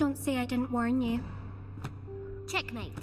Don't say I didn't warn you. Checkmate.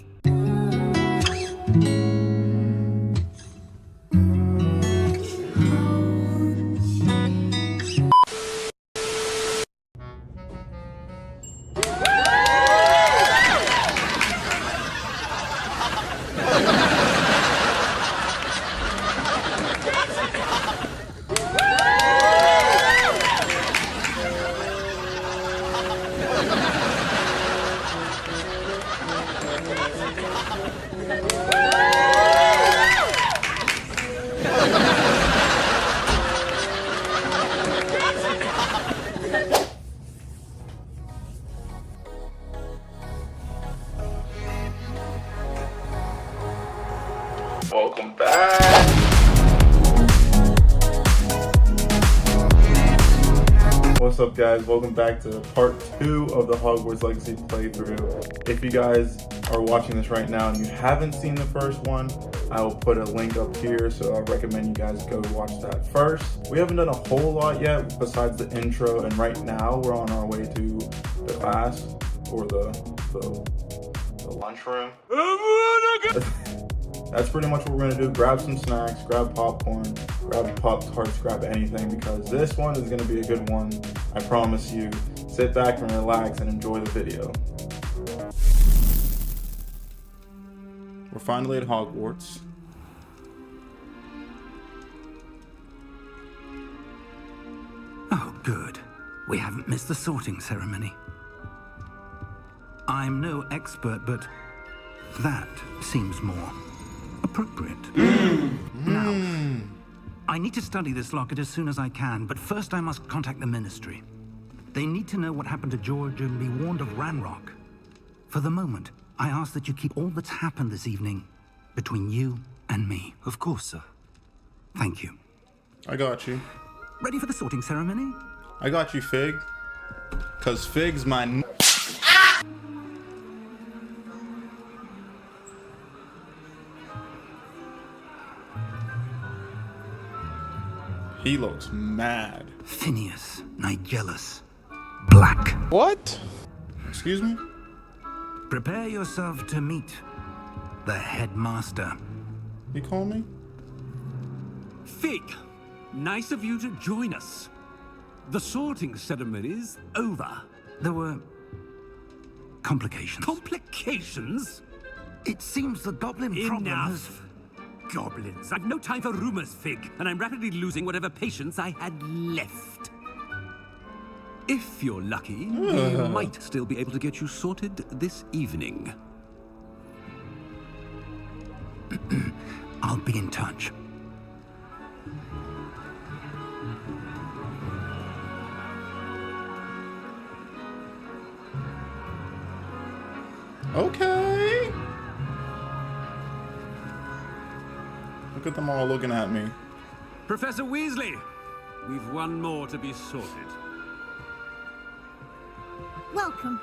Welcome back. What's up, guys? Welcome back to part 2 of the Hogwarts Legacy playthrough. If you guys are watching this right now and you haven't seen the first one, I will put a link up here, so I recommend you guys go watch that first. We haven't done a whole lot yet besides the intro, and right now we're on our way to the class, or the lunchroom. That's pretty much what we're gonna do. Grab some snacks, grab popcorn, grab Pop-Tarts, grab anything, because this one is gonna be a good one. I promise you. Sit back and relax and enjoy the video. We're finally at Hogwarts. Oh, good. We haven't missed the sorting ceremony. I'm no expert, but that seems more appropriate. Now, I need to study this locket as soon as I can, but first I must contact the Ministry. They need to know what happened to George and be warned of Ranrock. For the moment, I ask that you keep all that's happened this evening between you and me. Of course, sir. Thank you. I got you. Ready for the sorting ceremony? I got you, Fig. Cause Fig's my He looks mad. Phineas, Nigellus, Black. What? Excuse me? Prepare yourself to meet the headmaster. You call me? Fig, nice of you to join us. The sorting ceremony's over. There were complications. Complications? It seems the goblin problem has... Enough. Goblins. I've no time for rumors, Fig, and I'm rapidly losing whatever patience I had left. If you're lucky, we might still be able to get you sorted this evening. I'll be in touch. Okay. Look at them all looking at me. Professor Weasley, we've one more to be sorted. Welcome.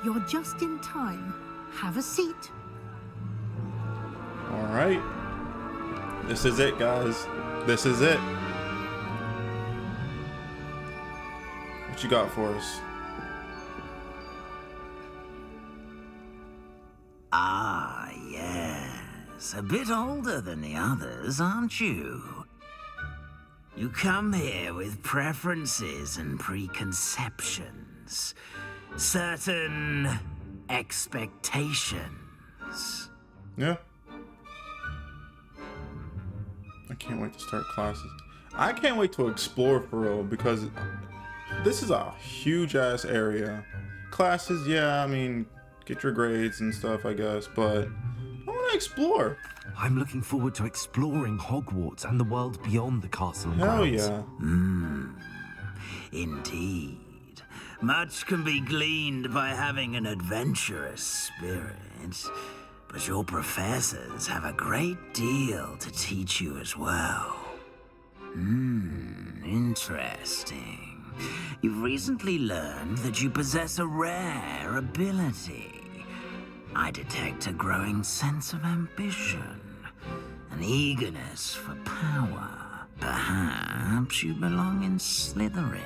You're just in time. Have a seat. All right. This is it, guys. This is it. What you got for us? Ah, yes. A bit older than the others, aren't you? You come here with preferences and preconceptions. Certain expectations. Yeah. I can't wait to start classes. I can't wait to explore for real, because this is a huge ass area. Classes, yeah, I mean, get your grades and stuff, I guess, but I want to explore. I'm looking forward to exploring Hogwarts and the world beyond the castle and Hell grounds. yeah. Indeed. Much can be gleaned by having an adventurous spirit, but your professors have a great deal to teach you as well. Interesting. You've recently learned that you possess a rare ability. I detect a growing sense of ambition, an eagerness for power. Perhaps you belong in Slytherin.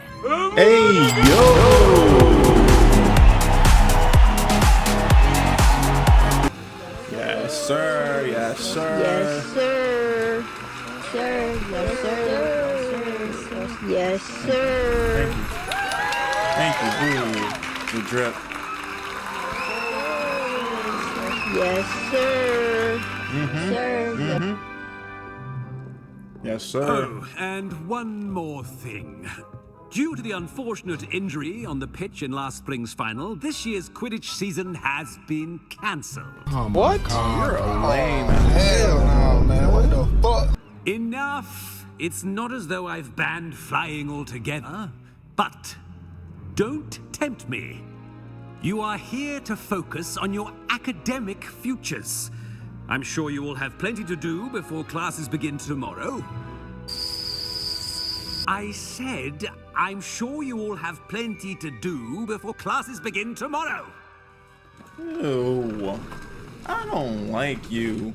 Hey, yo! Yes, sir. Thank you. Ooh, the drip. Yes, sir. Sir. Yes, sir. Oh, and one more thing. Due to the unfortunate injury on the pitch in last spring's final, this year's Quidditch season has been cancelled. What? You're a lame. Hell no, man. What the fuck? Enough! It's not as though I've banned flying altogether, but don't tempt me. You are here to focus on your academic futures. I'm sure you will have plenty to do before classes begin tomorrow. I said, I'm sure you all have plenty to do before classes begin tomorrow. Ew. I don't like you.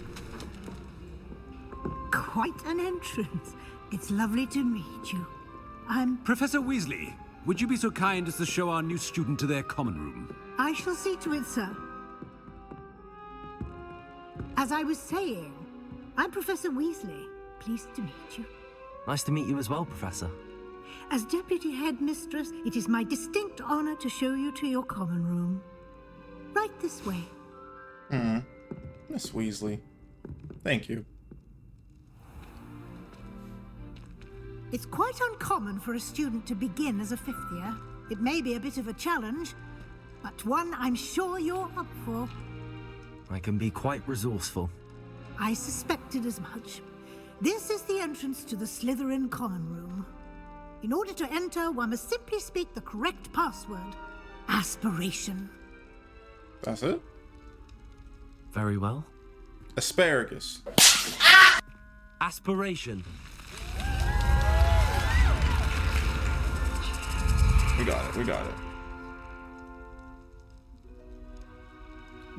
Quite an entrance. It's lovely to meet you. I'm... Professor Weasley, would you be so kind as to show our new student to their common room? I shall see to it, sir. As I was saying, I'm Professor Weasley. Pleased to meet you. Nice to meet you as well, Professor. As Deputy Headmistress, it is my distinct honor to show you to your common room. Right this way. Miss Weasley. Thank you. It's quite uncommon for a student to begin as a fifth year. It may be a bit of a challenge, but one I'm sure you're up for. I can be quite resourceful. I suspected as much. This is the entrance to the Slytherin common room. In order to enter, one must simply speak the correct password. Aspiration. That's it? Very well. Asparagus. Aspiration. We got it. We got it.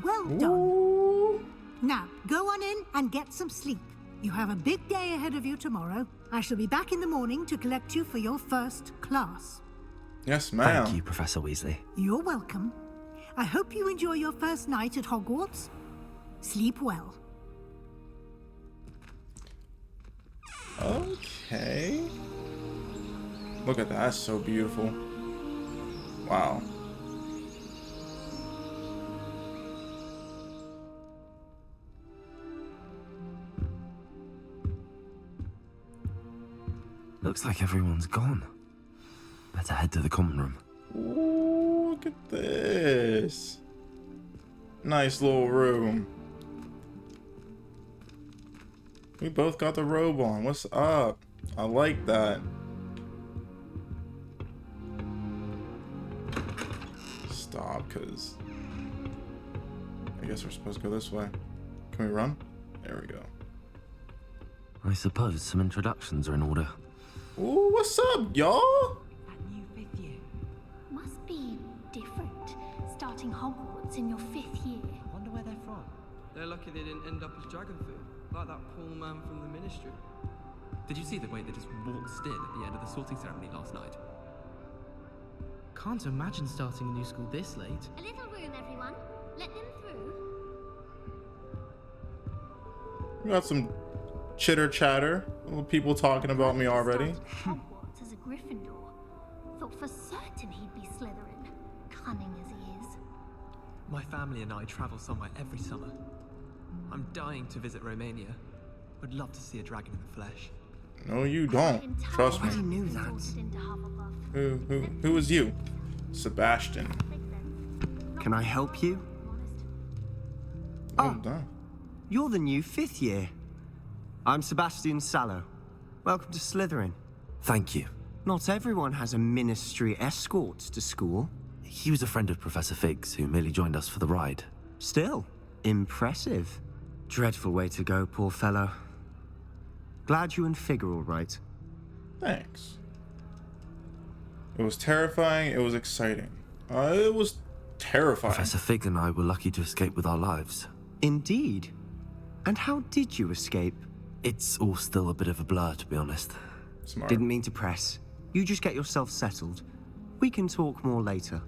Well done. Ooh. Now, go on in and get some sleep. You have a big day ahead of you tomorrow. I shall be back in the morning to collect you for your first class. Yes, ma'am. Thank you, Professor Weasley. You're welcome. I hope you enjoy your first night at Hogwarts. Sleep well. Okay. Look at that. That's so beautiful. Wow. Looks like everyone's gone. Better head to the common room. Ooh, look at this. Nice little room. We both got the robe on. What's up? I like that. Stop, because I guess we're supposed to go this way. Can we run? There we go. I suppose some introductions are in order. Ooh, what's up, y'all? That new fifth year must be different. Starting Hogwarts in your fifth year. I wonder where they're from. They're lucky they didn't end up as dragon food, like that poor man from the Ministry. Did you see the way they just waltzed in at the end of the sorting ceremony last night? Can't imagine starting a new school this late. A little room, everyone. Let them through. We got some chitter chatter. Little people talking about me already. Hogwarts as a Gryffindor. Thought for certain he'd be Slytherin. Cunning as he is. My family and I travel somewhere every summer. I'm dying to visit Romania. Would love to see a dragon in the flesh. No, you don't. Trust me. I knew that. Who was you? Sebastian. Can I help you? Oh, done. You're the new fifth year. I'm Sebastian Sallow. Welcome to Slytherin. Thank you. Not everyone has a ministry escort to school. He was a friend of Professor Fig's who merely joined us for the ride. Still, impressive. Dreadful way to go, poor fellow. Glad you and Fig are all right. Thanks. It was terrifying. It was exciting. It was terrifying. Professor Fig and I were lucky to escape with our lives. Indeed. And how did you escape? It's all still a bit of a blur, to be honest. Smart. Didn't mean to press. You just get yourself settled. We can talk more later.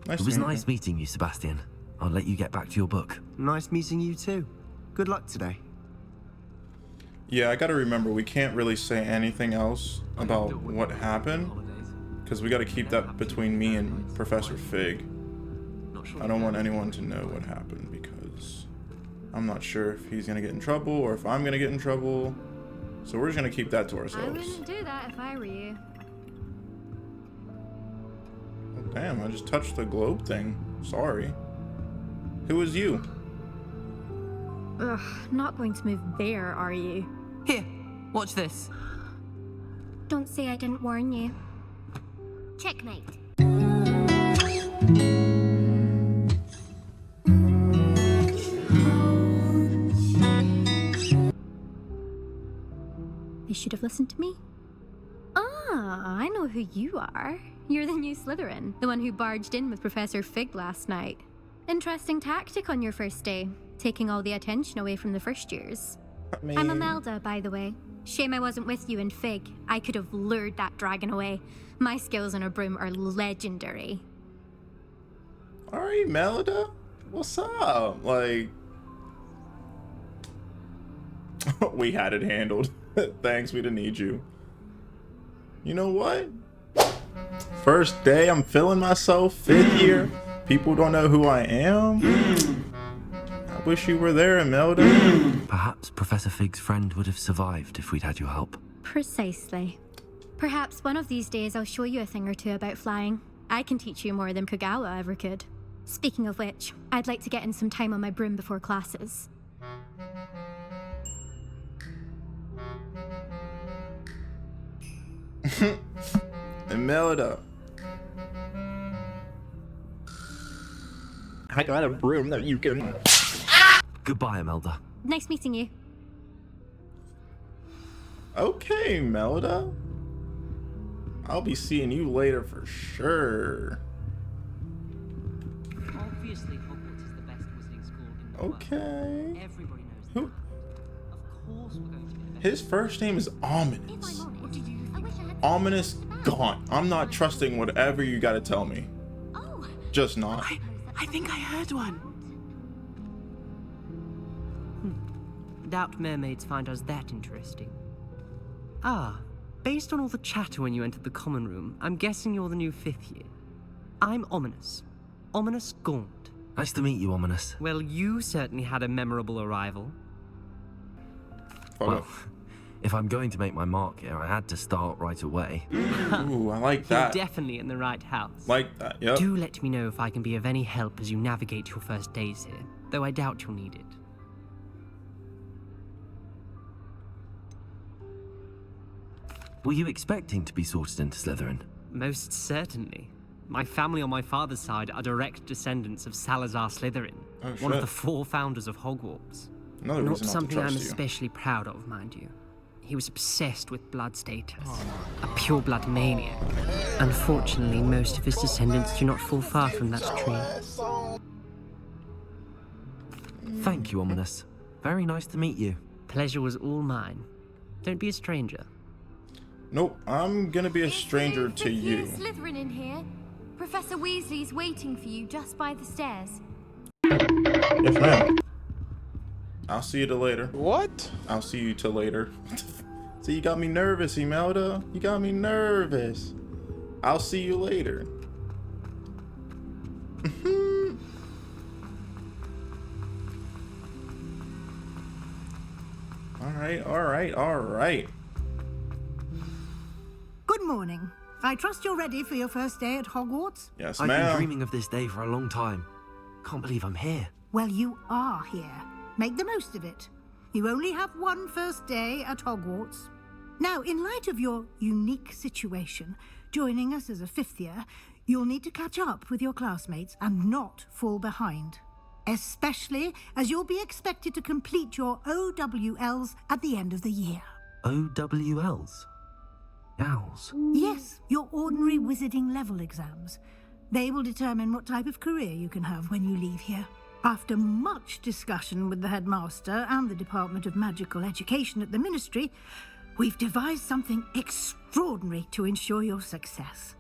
It was nice meeting you, Sebastian. I'll let you get back to your book. Nice meeting you too. Good luck today. Yeah, I gotta remember, we can't really say anything else about what happened, because we gotta keep that between me and Professor Fig. I don't want anyone to know what happened, because I'm not sure if he's gonna get in trouble or if I'm gonna get in trouble. So we're just gonna keep that to I ourselves. wouldn't do that if I were you. Oh, damn, I just touched the globe thing. Sorry. Who is you? Ugh, not going to move there, are you? Here, watch this. Don't say I didn't warn you. Checkmate. They should have listened to me. Ah, I know who you are. You're the new Slytherin, the one who barged in with Professor Fig last night. Interesting tactic on your first day, taking all the attention away from the first years. I'm Imelda, by the way. Shame I wasn't with you in Fig. I could have lured that dragon away. My skills on a broom are legendary. Alright, Melda. What's up? Like, we had it handled. Thanks, we didn't need you. You know what? First day, I'm feeling myself. 5th year, people don't know who I am. I wish you were there, Imelda. Perhaps Professor Fig's friend would have survived if we'd had your help. Precisely. Perhaps one of these days I'll show you a thing or two about flying. I can teach you more than Kogawa ever could. Speaking of which, I'd like to get in some time on my broom before classes. Imelda. I got a broom that you can... Goodbye, Imelda. Nice meeting you. Okay, Imelda. I'll be seeing you later for sure. Obviously, Hogwarts is the best wizarding school in the Okay. world. Everybody knows Who? that. Of course we're going to be the best. His first name is Ominous. Ominous Gaunt. I'm not trusting whatever you gotta tell me. Just not. I think I heard one. Doubt mermaids find us that interesting. Ah, based on all the chatter when you entered the common room, I'm guessing you're the new 5th year. I'm Ominous. Ominous Gaunt. Nice to meet you, Ominous. Well, you certainly had a memorable arrival. Well, if I'm going to make my mark here, I had to start right away. Ooh, I like that. You're definitely in the right house. Like that, yep. Do let me know if I can be of any help as you navigate your first days here, though I doubt you'll need it. Were you expecting to be sorted into Slytherin? Most certainly. My family on my father's side are direct descendants of Salazar Slytherin, one of the 4 founders of Hogwarts. Another Not reason not to something I'm trust you. especially proud of, mind you. He was obsessed with blood status, a pure-blood maniac. Unfortunately, most of his descendants do not fall far from that tree. Thank you, Ominous. Very nice to meet you. Pleasure was all mine. Don't be a stranger. Nope, I'm gonna be a stranger to you. Slytherin in here. Professor Weasley's waiting for you just by the stairs. Yes, ma'am. I'll see you till later. What? I'll see you till later. See, you got me nervous, Imelda. You got me nervous. I'll see you later. All right. Good morning. I trust you're ready for your first day at Hogwarts? Yes, I've ma'am. been dreaming of this day for a long time. Can't believe I'm here. Well, you are here. Make the most of it. You only have one first day at Hogwarts. Now, in light of your unique situation, joining us as a 5th year, you'll need to catch up with your classmates and not fall behind. Especially as you'll be expected to complete your OWLs at the end of the year. OWLs? Owls? Yes, your ordinary wizarding level exams. They will determine what type of career you can have when you leave here. After much discussion with the headmaster and the Department of Magical Education at the Ministry, we've devised something extraordinary to ensure your success.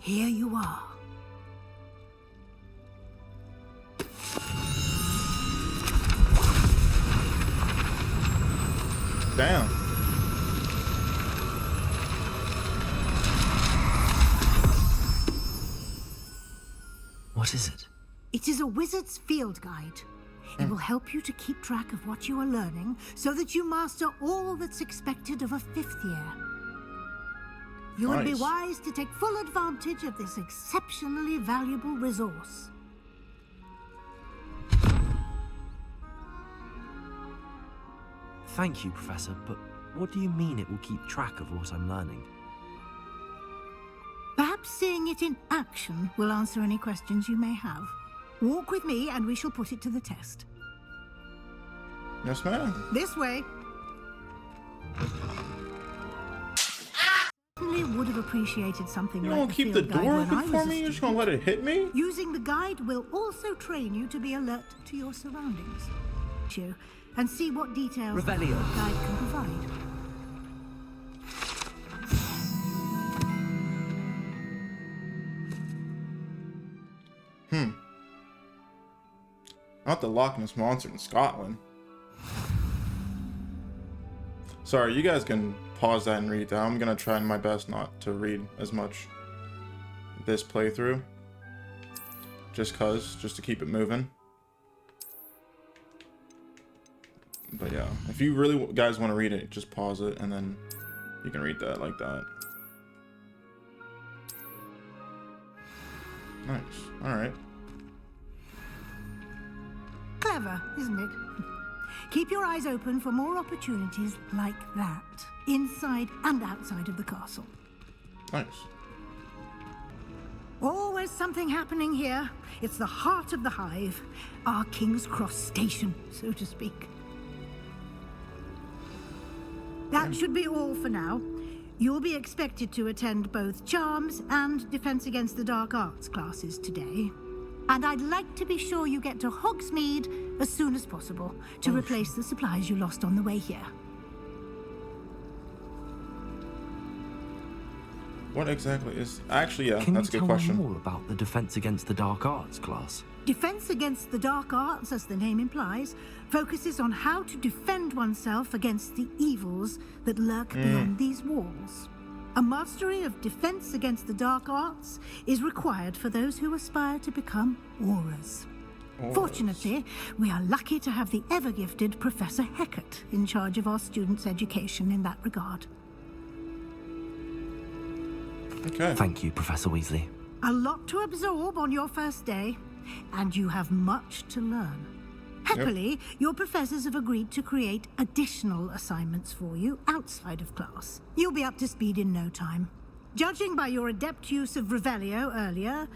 Here you are. What is it? It is a wizard's field guide. It will help you to keep track of what you are learning so that you master all that's expected of a 5th year. You would be Nice. wise to take full advantage of this exceptionally valuable resource. Thank you, Professor, but what do you mean it will keep track of what I'm learning? Perhaps seeing it in action will answer any questions you may have. Walk with me and we shall put it to the test. Yes, ma'am. This way. Certainly would have appreciated something You like don't the keep the field guide door when I open was for a me? You're just student. gonna let it hit me? Using the guide will also train you to be alert to your surroundings. And see what details the Revelio. guide can provide. Not the Loch Ness Monster in Scotland. Sorry, you guys can pause that and read that. I'm gonna try my best not to read as much this playthrough. Just to keep it moving. But yeah, if you really guys want to read it, just pause it and then you can read that like that. Nice. Alright. Clever, isn't it? Keep your eyes open for more opportunities like that, inside and outside of the castle. Nice. Always something happening here. It's the heart of the hive, our King's Cross station, so to speak. That should be all for now. You'll be expected to attend both Charms and Defense Against the Dark Arts classes today. And I'd like to be sure you get to Hogsmeade as soon as possible to replace the supplies you lost on the way here. What exactly is... Actually, yeah, Can that's a you good tell question. me more about the Defense Against the Dark Arts class? Defense Against the Dark Arts, as the name implies, focuses on how to defend oneself against the evils that lurk beyond these walls. A mastery of Defense Against the Dark Arts is required for those who aspire to become Aurors. Fortunately, we are lucky to have the ever-gifted Professor Hecat in charge of our students' education in that regard. Okay. Thank you, Professor Weasley. A lot to absorb on your first day, and you have much to learn. Happily, your professors have agreed to create additional assignments for you outside of class. You'll be up to speed in no time. Judging by your adept use of Revelio earlier,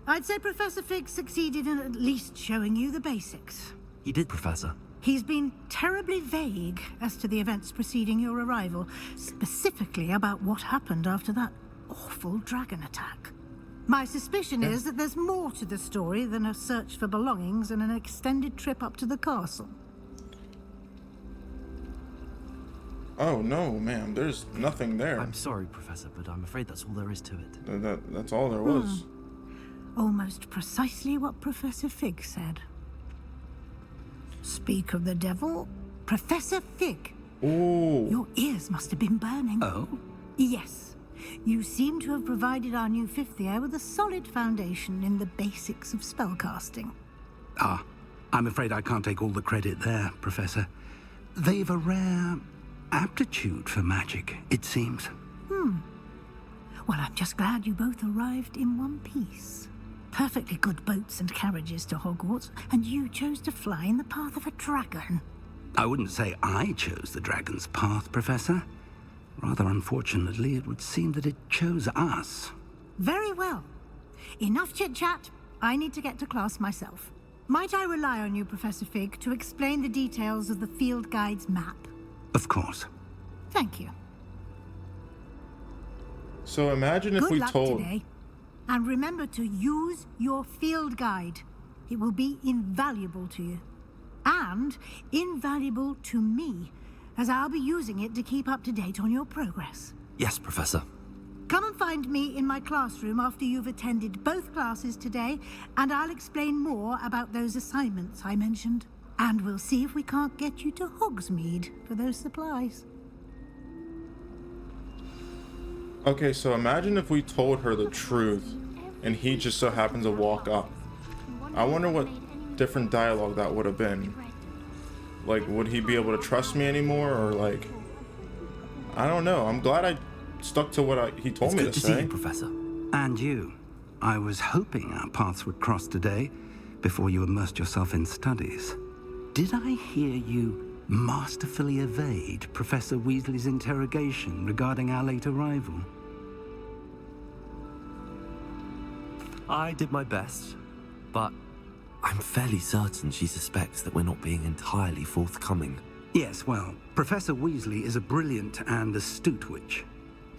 I'd say Professor Fig succeeded in at least showing you the basics. He did, Professor. He's been terribly vague as to the events preceding your arrival, specifically about what happened after that awful dragon attack. My suspicion is that there's more to the story than a search for belongings and an extended trip up to the castle. Oh, no, ma'am. There's nothing there. I'm sorry, Professor, but I'm afraid that's all there is to it. That's all there was. Almost precisely what Professor Fig said. Speak of the devil, Professor Fig. Ooh. Your ears must have been burning. Oh? Yes. You seem to have provided our new 5th year with a solid foundation in the basics of spellcasting. Ah, I'm afraid I can't take all the credit there, Professor. They've a rare aptitude for magic, it seems. Well, I'm just glad you both arrived in one piece. Perfectly good boats and carriages to Hogwarts, and you chose to fly in the path of a dragon. I wouldn't say I chose the dragon's path, Professor. Rather unfortunately, it would seem that it chose us. Very well. Enough chit-chat. I need to get to class myself. Might I rely on you, Professor Fig, to explain the details of the field guide's map? Of course. Thank you. So imagine if Good we luck told... today. And remember to use your field guide. It will be invaluable to you. And invaluable to me, as I'll be using it to keep up to date on your progress. Yes, Professor. Come and find me in my classroom after you've attended both classes today, and I'll explain more about those assignments I mentioned. And we'll see if we can't get you to Hogsmeade for those supplies. Okay, so imagine if we told her the truth and he just so happens to walk up I wonder what different dialogue that would have been. Like, would he be able to trust me anymore, or like, I don't know. I'm glad I stuck to what he told me to say. See you, Professor. And you. I was hoping our paths would cross today before you immersed yourself in studies. Did I hear you masterfully evade Professor Weasley's interrogation regarding our late arrival? I did my best, but I'm fairly certain she suspects that we're not being entirely forthcoming. Yes, well, Professor Weasley is a brilliant and astute witch.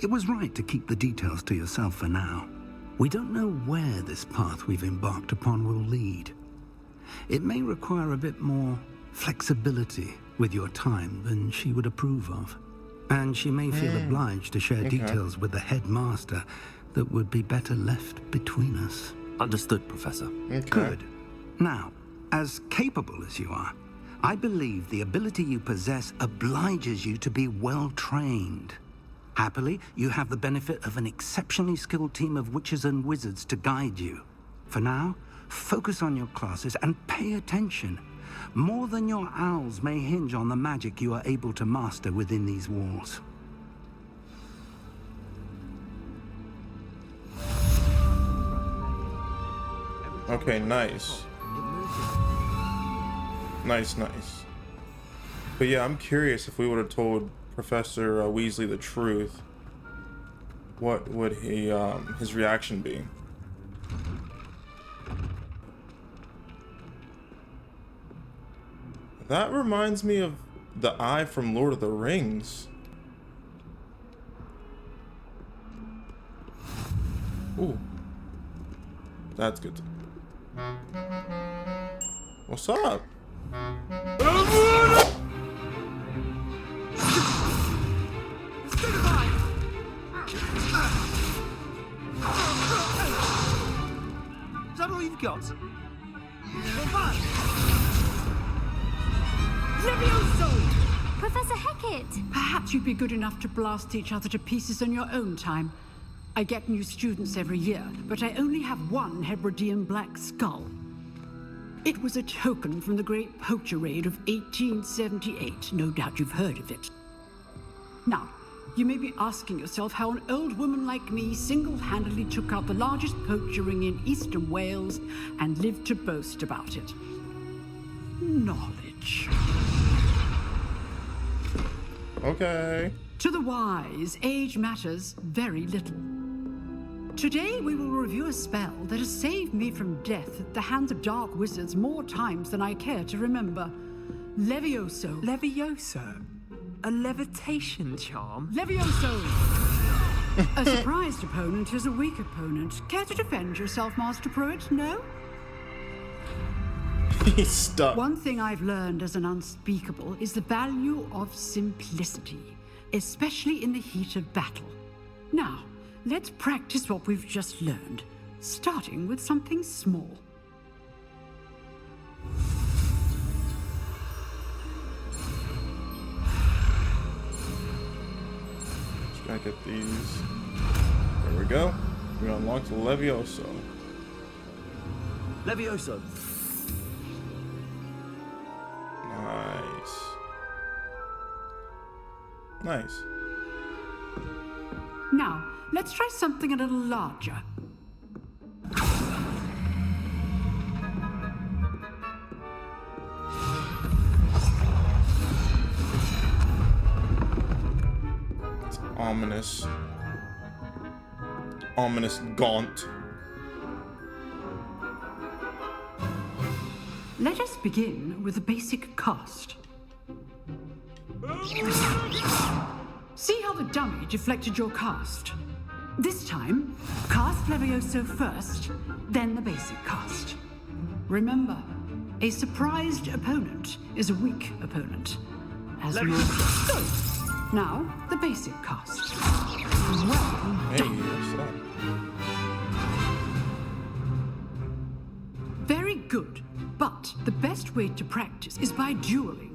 It was right to keep the details to yourself for now. We don't know where this path we've embarked upon will lead. It may require a bit more flexibility with your time than she would approve of. And she may feel obliged to share details with the headmaster that would be better left between us. Understood, Professor. Good. Now, as capable as you are, I believe the ability you possess obliges you to be well trained. Happily, you have the benefit of an exceptionally skilled team of witches and wizards to guide you. For now, focus on your classes and pay attention. More than your owls may hinge on the magic you are able to master within these walls. Okay, nice. Nice. But yeah, I'm curious if we would have told Professor Weasley the truth, what would his reaction be? That reminds me of the eye from Lord of the Rings. Ooh. That's good. What's up? Is that all you've got? Levio-SA! Professor Hecat! Perhaps you'd be good enough to blast each other to pieces on your own time. I get new students every year, but I only have one Hebridean black skull. It was a token from the Great Poacher Raid of 1878. No doubt you've heard of it. Now, you may be asking yourself how an old woman like me single-handedly took out the largest poacher ring in eastern Wales and lived to boast about it. Knowledge. Okay. To the wise, age matters very little. Today we will review a spell that has saved me from death at the hands of dark wizards more times than I care to remember. Levio-SA. Levio-SA? A levitation charm? Levio-SA! A surprised opponent is a weak opponent. Care to defend yourself, Master Pruitt? No? He's stuck. One thing I've learned as an unspeakable is the value of simplicity, especially in the heat of battle. Now, let's practice what we've just learned, starting with something small. Just gotta get these. There we go. We unlocked the Levio-SA. Levio-SA. Nice. Now, let's try something a little larger. It's ominous. Ominous gaunt. Let us begin with the basic cast. See how the dummy deflected your cast? This time, cast Levio-SA first, then the basic cast. Remember, a surprised opponent is a weak opponent. As more so. Now, the basic cast. Well done. Very good, but the best way to practice is by dueling.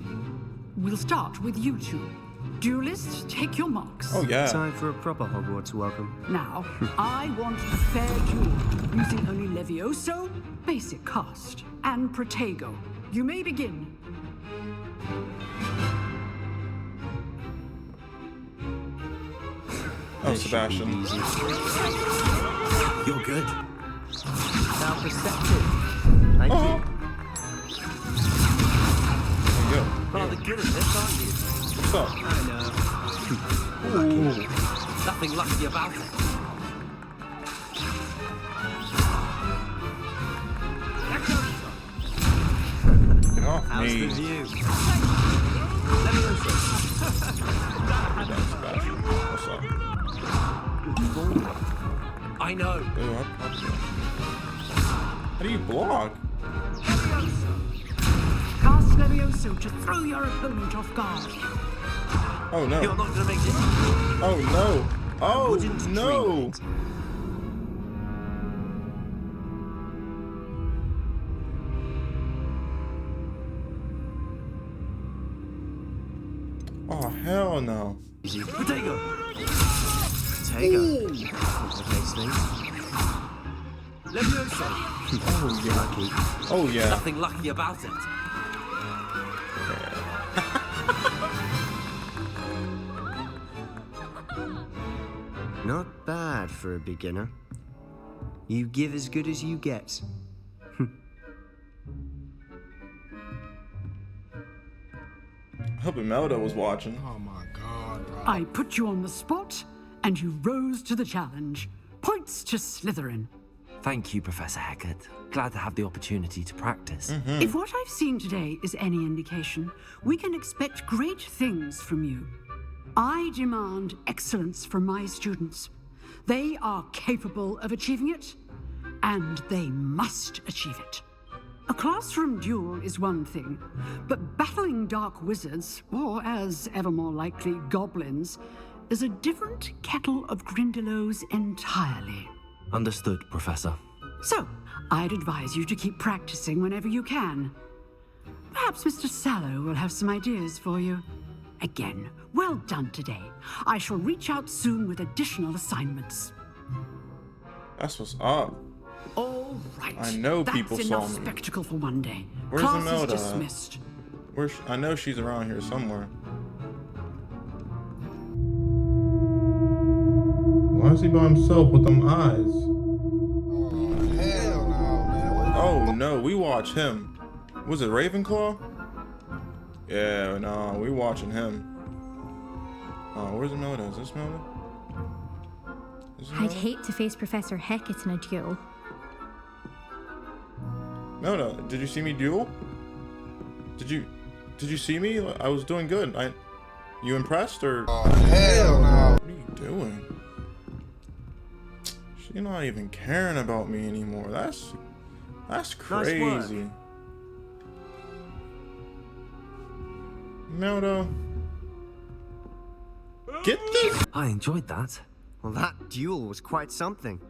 We'll start with you two. Duelists, take your marks. Oh, yeah. Time for a proper Hogwarts welcome. Now, I want a fair duel, using only Levio-SA basic cast. And Protego, you may begin. Oh, Sebastian. You're good. Now perceptive. Thank you. Rather good at this, aren't you? What's up? I know. Lucky. Nothing lucky about it. Get off How's me. the view? What's up? I know. Ew, how do you block? Cast Levio-SA to throw your opponent off guard. Oh no. You're not gonna make this. Oh no. Oh Wouldn't no. dream it. Oh hell no. Protego. Protego. Complicates things. Levio-SA. Oh yeah. Oh yeah. Nothing lucky about it. Not bad for a beginner. You give as good as you get. I hope Imelda was watching. Oh my god, bro. I put you on the spot, and you rose to the challenge. Points to Slytherin. Thank you, Professor Hecat. Glad to have the opportunity to practice. If what I've seen today is any indication, we can expect great things from you. I demand excellence from my students. They are capable of achieving it, and they must achieve it. A classroom duel is one thing, but battling dark wizards, or as ever more likely, goblins, is a different kettle of Grindylows entirely. Understood, Professor. So, I'd advise you to keep practicing whenever you can. Perhaps Mr. Sallow will have some ideas for you. Again, well done today. I shall reach out soon with additional assignments. That's what's up. All right. I know people That's saw enough me. spectacle for one day. Where's Class Imelda? is dismissed. I know she's around here somewhere. Why is he by himself with them eyes? Oh, hell no, man. What the Oh no, we watch him. Was it Ravenclaw? Yeah, no, we watching him. Oh, where's Imelda? Is this Imelda? I'd hate to face Professor Hecat in a duel. Imelda, did you see me duel? Did you see me? I was doing good. You impressed or? Oh, hell no. What are you doing? She's not even caring about me anymore. That's crazy. Imelda, get this. I enjoyed that. Well, that duel was quite something.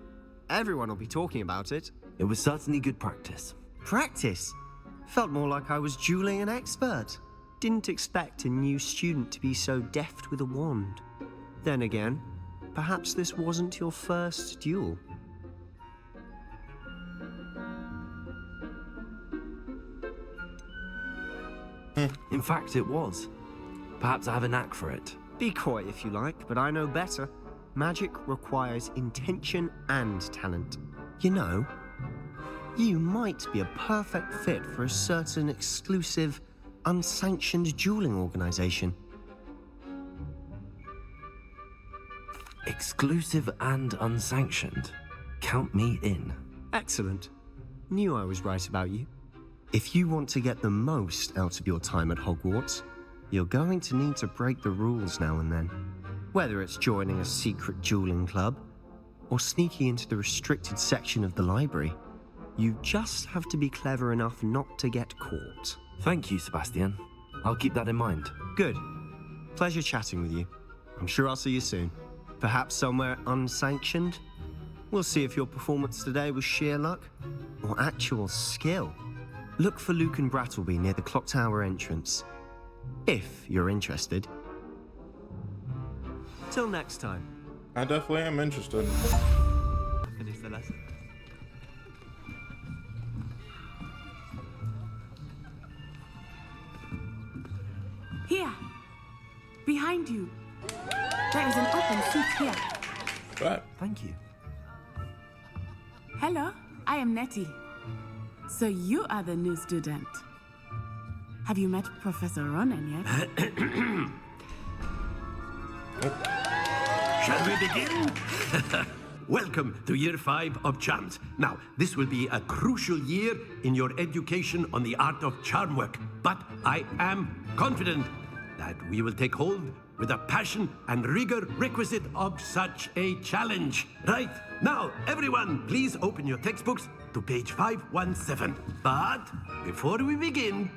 Everyone will be talking about it. It was certainly good practice. Practice? Felt more like I was dueling an expert. Didn't expect a new student to be so deft with a wand. Then again, perhaps this wasn't your first duel. In fact, it was. Perhaps I have a knack for it. Be coy if you like, but I know better. Magic requires intention and talent. You know, you might be a perfect fit for a certain exclusive, unsanctioned dueling organization. Exclusive and unsanctioned. Count me in. Excellent. Knew I was right about you. If you want to get the most out of your time at Hogwarts, you're going to need to break the rules now and then. Whether it's joining a secret dueling club, or sneaking into the restricted section of the library, you just have to be clever enough not to get caught. Thank you, Sebastian. I'll keep that in mind. Good. Pleasure chatting with you. I'm sure I'll see you soon. Perhaps somewhere unsanctioned? We'll see if your performance today was sheer luck or actual skill. Look for Luke and Brattleby near the clock tower entrance, if you're interested. Till next time. I definitely am interested. Finish the lesson. Bet. Thank you. Hello, I am Nettie. So you are the new student. Have you met Professor Ronan yet? Shall we begin? Welcome to Year 5 of Charms. Now, this will be a crucial year in your education on the art of charm work, but I am confident that we will take hold with the passion and rigor requisite of such a challenge. Right, now, everyone, please open your textbooks to page 517. But before we begin,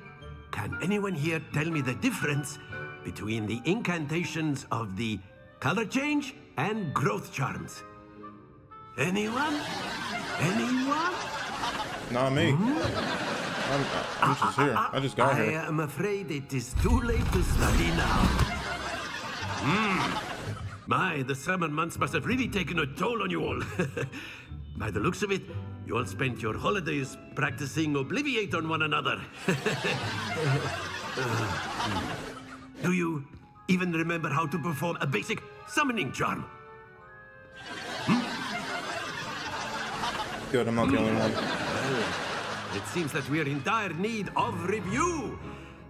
can anyone here tell me the difference between the incantations of the color change and growth charms? Anyone? Anyone? Not me. I'm just here. I just got here. I am afraid it is too late to study now. My, the summer months must have really taken a toll on you all. By the looks of it, you all spent your holidays practicing Obliviate on one another. Do you even remember how to perform a basic summoning charm? Good, I'm not the only one. It seems that we are in dire need of review.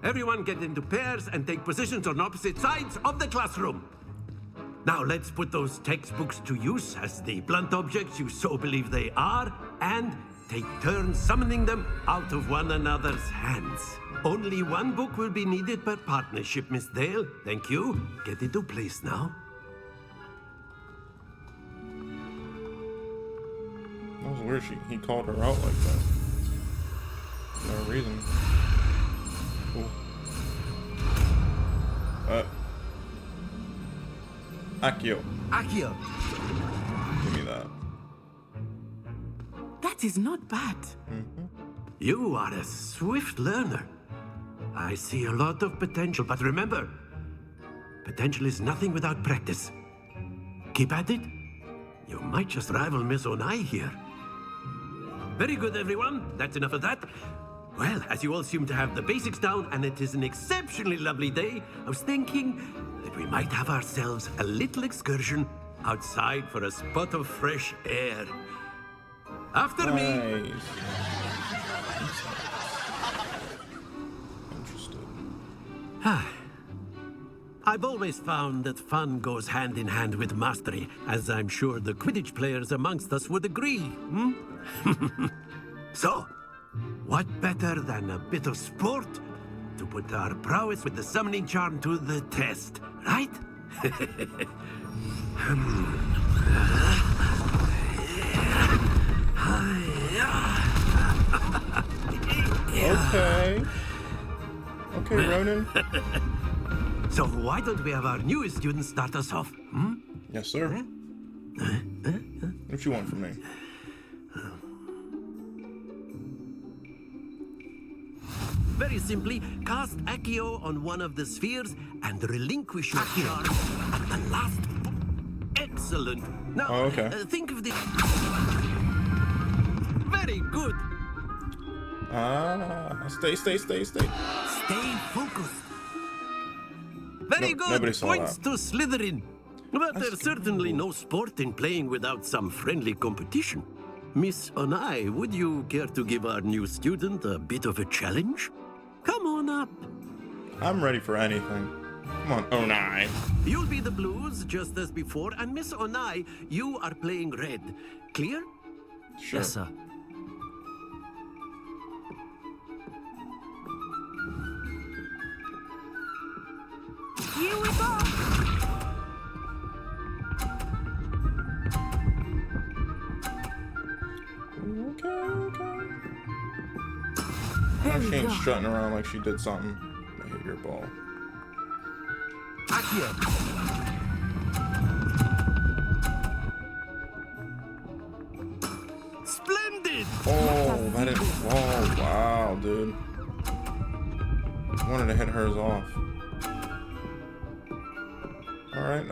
Everyone get into pairs and take positions on opposite sides of the classroom. Now let's put those textbooks to use as the blunt objects you so believe they are, and take turns summoning them out of one another's hands. Only one book will be needed per partnership, Miss Dale. Thank you. Get into place now. That was weird. He called her out like that. No reason. Ooh. Accio. Accio. Give me that. That is not bad. You are a swift learner. I see a lot of potential, but remember, potential is nothing without practice. Keep at it. You might just rival Miss Onai here. Very good, everyone. That's enough of that. Well, as you all seem to have the basics down, and it is an exceptionally lovely day, I was thinking that we might have ourselves a little excursion outside for a spot of fresh air. After me. I've always found that fun goes hand in hand with mastery, as I'm sure the Quidditch players amongst us would agree. So, what better than a bit of sport to put our prowess with the summoning charm to the test, right? Okay. Okay, Ronan. So why don't we have our newest student start us off? Yes, sir. What you want from me? Very simply, cast Accio on one of the spheres and relinquish your charm at the last. Excellent. Now, think of this. Very good. Stay. Stay focused. Very good. Points to Slytherin. But there's certainly no sport in playing without some friendly competition. Miss Onai, would you care to give our new student a bit of a challenge? Come on up. I'm ready for anything. Come on, Onai. You'll be the blues, just as before, and Miss Onai, you are playing red. Clear? Sure. Yes, sir. Here we go. She ain't strutting around like she did something. I hit your ball. Splendid! Oh, that didn't fall. Wow, dude. I wanted to hit hers off. Alright.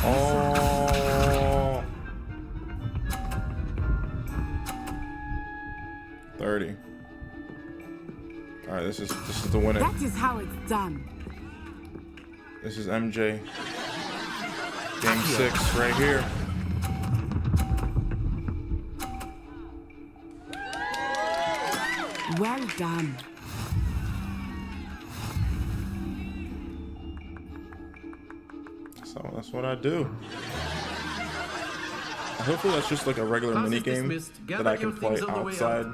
Oh. 30. All right, this is the winner. That is how it's done. This is MJ. Game 6 right here. Well done. So that's what I do. Hopefully that's just like a regular mini game that I can play outside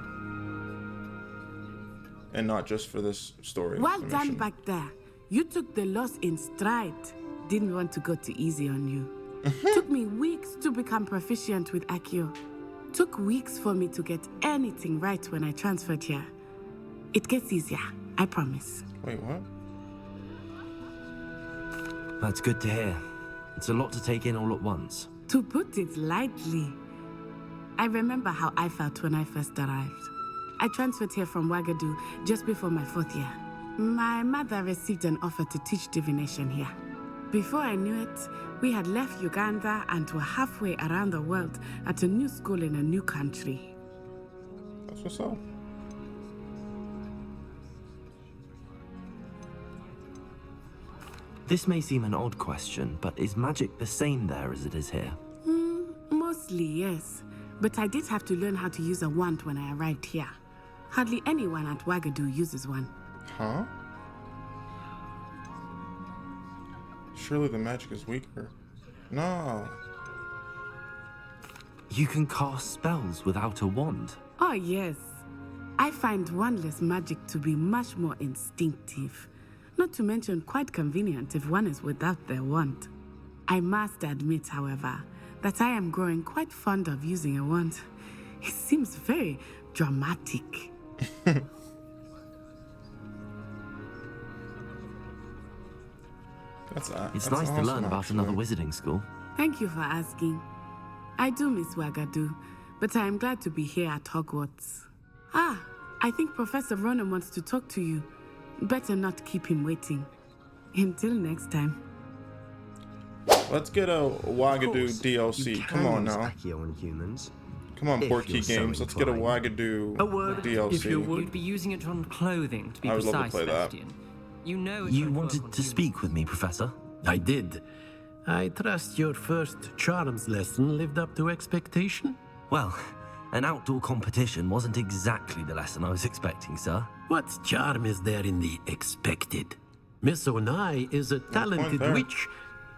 and not just for this story. Well done back there. You took the loss in stride. Didn't want to go too easy on you. Took me weeks to become proficient with Accio. Took weeks for me to get anything right when I transferred here. It gets easier, I promise. Wait, what? That's good to hear. It's a lot to take in all at once. To put it lightly, I remember how I felt when I first arrived. I transferred here from Ouagadougou just before my 4th year. My mother received an offer to teach divination here. Before I knew it, we had left Uganda and were halfway around the world at a new school in a new country. That's what's up. This may seem an odd question, but is magic the same there as it is here? Mostly, yes. But I did have to learn how to use a wand when I arrived here. Hardly anyone at Ouagadougou uses one. Huh? Surely the magic is weaker. No. You can cast spells without a wand? Oh, yes. I find wandless magic to be much more instinctive. Not to mention quite convenient if one is without their wand. I must admit, however, that I am growing quite fond of using a wand. It seems very dramatic. It's nice to learn about another wizarding school. Thank you for asking. I do miss Ouagadougou, but I am glad to be here at Hogwarts. Ah, I think Professor Ronan wants to talk to you. Better not keep him waiting. Until next time. Let's get a Ouagadougou DLC. Come on now. Come on, Portkey Games. Let's get a Ouagadougou DLC. You'd be using it on clothing, to be I would love to precise, play that. Sebastian. You know You wanted to speak with me, Professor? I did. I trust your first charms lesson lived up to expectation? Well, an outdoor competition wasn't exactly the lesson I was expecting, sir. What charm is there in the expected? Miss Onai is a talented witch.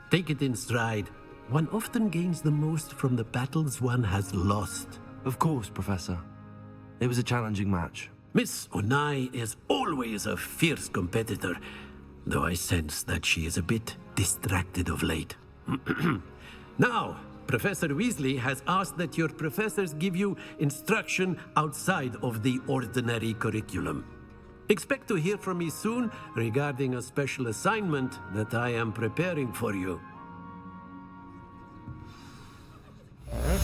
Take it in stride. One often gains the most from the battles one has lost. Of course, Professor. It was a challenging match. Miss Onai is always a fierce competitor, though I sense that she is a bit distracted of late. Now, Professor Weasley has asked that your professors give you instruction outside of the ordinary curriculum. Expect to hear from me soon regarding a special assignment that I am preparing for you. All right.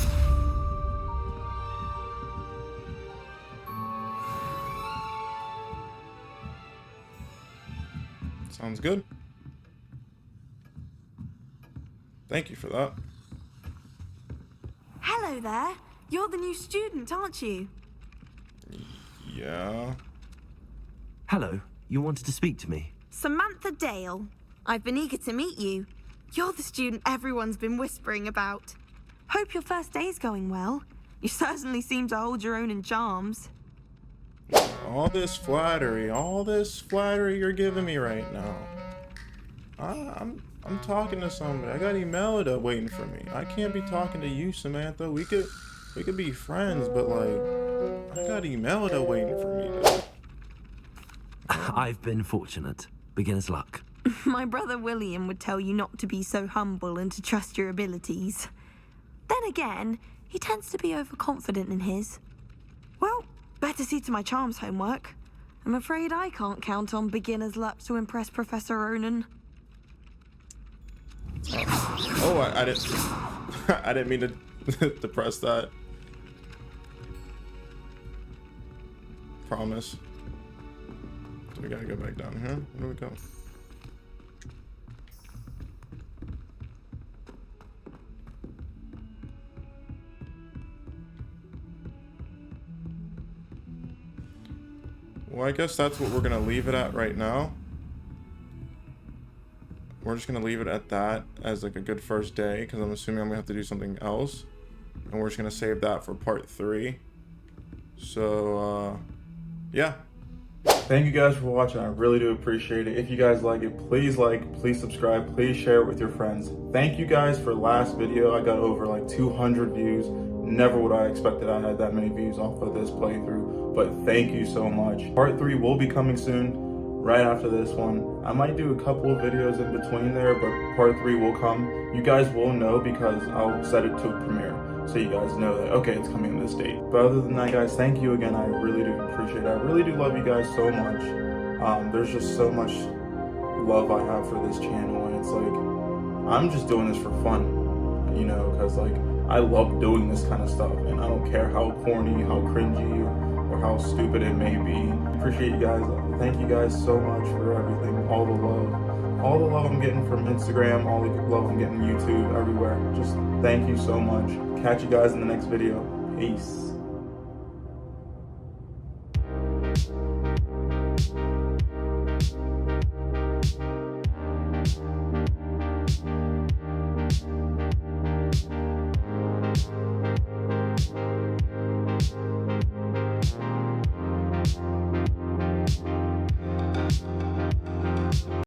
Sounds good. Thank you for that. Hello there. You're the new student, aren't you? Yeah. Hello. You wanted to speak to me? Samantha Dale. I've been eager to meet you. You're the student everyone's been whispering about. Hope your first day's going well. You certainly seem to hold your own in charms. All this flattery you're giving me right now. I'm talking to somebody. I got Imelda waiting for me. I can't be talking to you, Samantha. We could be friends, but like, I got Imelda waiting for me. I've been fortunate. Beginner's luck. My brother William would tell you not to be so humble and to trust your abilities. Then again, he tends to be overconfident in his. Well, better see to my charms homework. I'm afraid I can't count on beginner's luck to impress Professor Ronan. Oh, I didn't. I didn't mean to press that. Promise. So we gotta go back down here. Where do we go? Well, I guess that's what we're gonna leave it at right now. We're just gonna leave it at that as like a good first day, because I'm assuming I'm gonna have to do something else, and we're just gonna save that for part 3. So yeah, thank you guys for watching. I really do appreciate it. If you guys like it, please subscribe, please share it with your friends. Thank you guys for last video. I got over like 200 views. Never would I expected I had that many views off of this playthrough, but thank you so much. Part 3 will be coming soon, right after this one. I might do a couple of videos in between there, but part 3 will come. You guys will know because I'll set it to a premiere, so you guys know that, okay, it's coming this date. But other than that, guys, thank you again. I really do appreciate it. I really do love you guys so much. There's just so much love I have for this channel, and it's like, I'm just doing this for fun, you know, because like, I love doing this kind of stuff, and I don't care how corny, how cringy, or how stupid it may be. I appreciate you guys. Thank you guys so much for everything, all the love I'm getting from Instagram, all the love I'm getting YouTube, everywhere. Just thank you so much. Catch you guys in the next video. Peace.